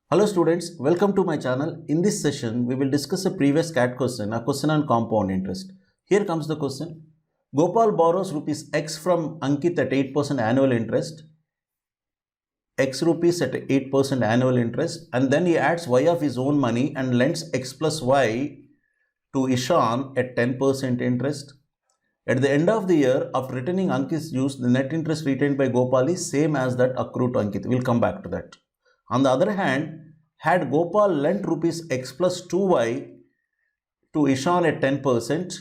Hello students, welcome to my channel. In this session, we will discuss a previous CAT question, a question on compound interest. Here comes the question. Gopal borrows rupees X from Ankit at 8% annual interest, X rupees at 8% annual interest, and then he adds Y of his own money and lends X plus Y to Ishan at 10% interest. At the end of the year, after returning Ankit's dues, the net interest retained by Gopal is same as that accrued to Ankit. We'll come back to that. On the other hand, had Gopal lent rupees X plus 2Y to Ishan at 10%,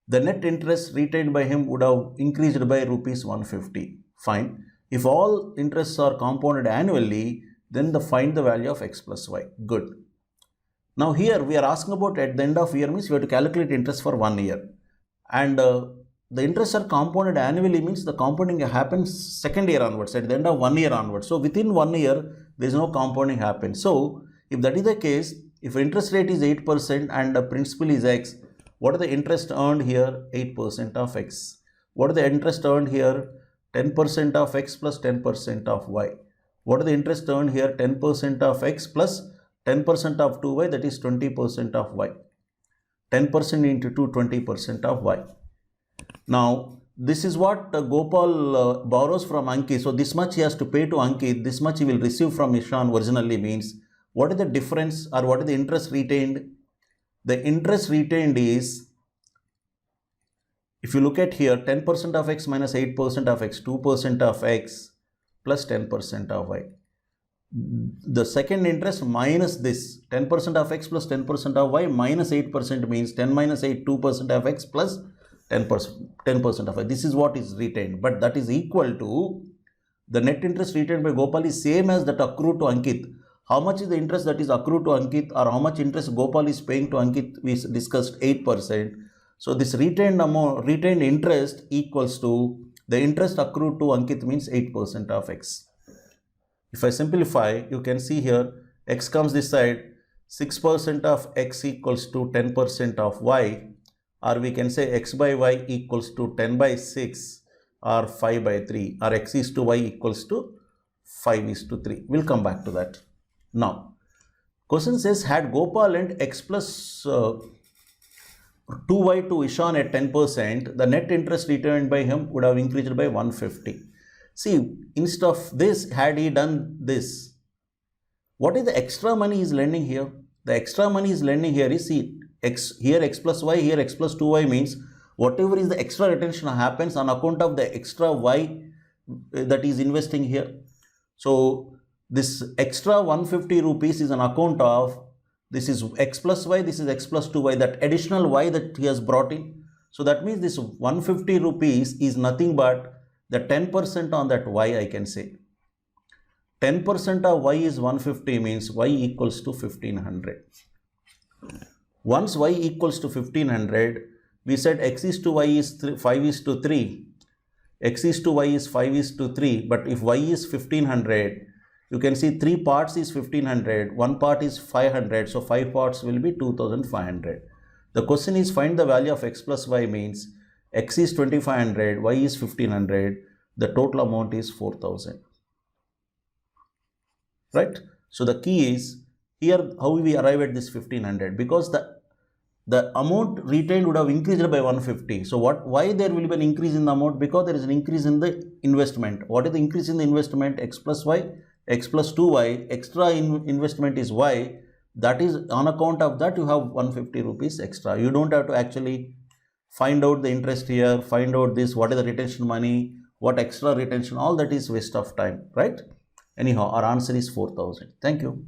the net interest retained by him would have increased by rupees 150. Fine. If all interests are compounded annually, then find the value of X plus Y. Good. Now here we are asking about at the end of year means we have to calculate interest for 1 year. And the interests are compounded annually means the compounding happens second year onwards, at the end of 1 year onwards. So within 1 year, there is no compounding happens. So if that is the case, if interest rate is 8% and the principal is X, what are the interest earned here? 8% of X. What are the interest earned here? 10% of X plus 10% of Y. What are the interest earned here? 10% of X plus 10% of 2Y, that is 20% of Y. 10% into 2, 20% of Y. Now, this is what Gopal borrows from Ankit. So, this much he has to pay to Ankit, this much he will receive from Ishan originally means, what is the difference or what is the interest retained? The interest retained is, if you look at here, 10% of X minus 8% of X, 2% of X plus 10% of Y. The second interest minus this 10% of X plus 10% of Y minus 8% means 10 minus 8, 2% of X plus 10% of Y. This is what is retained, but that is equal to the net interest retained by Gopal is same as that accrued to Ankit. How much is the interest that is accrued to Ankit, or how much interest Gopal is paying to Ankit? We discussed 8%. So this retained amount, retained interest equals to the interest accrued to Ankit means 8% of X. If I simplify, you can see here X comes this side, 6% of X equals to 10% of Y, or we can say X by Y equals to 10 by 6 or 5 by 3, or X is to Y equals to 5 is to 3. We'll come back to that. Now, question says, had Gopal lent X plus 2Y to Ishan at 10%, the net interest returned by him would have increased by 150. See, instead of this, had he done this, what is the extra money he is lending here? The extra money he is lending here is, see, X, here X plus Y, here X plus 2Y means whatever is the extra retention happens on account of the extra Y that is investing here. So, this extra 150 rupees is on account of, this is X plus Y, this is X plus 2Y, that additional Y that he has brought in. So, that means this 150 rupees is nothing but the 10% on that Y, I can say. 10% of Y is 150 means Y equals to 1500. Once Y equals to 1500, we said X is to Y is 5 is to 3. X is to Y is 5 is to 3. But if Y is 1500, you can see 3 parts is 1500. 1 part is 500. So 5 parts will be 2500. The question is find the value of X plus Y means X is 2500, Y is 1500, the total amount is 4000. Right? So the key is here how we arrive at this 1500, because the amount retained would have increased by 150. So why there will be an increase in the amount? Because there is an increase in the investment. What is the increase in the investment? X plus Y, X plus 2Y, extra investment is Y. That is on account of that you have 150 rupees extra. You don't have to actually find out the interest here, find out this, what is the retention money, what extra retention, all that is waste of time, right? Anyhow, our answer is 4000. Thank you.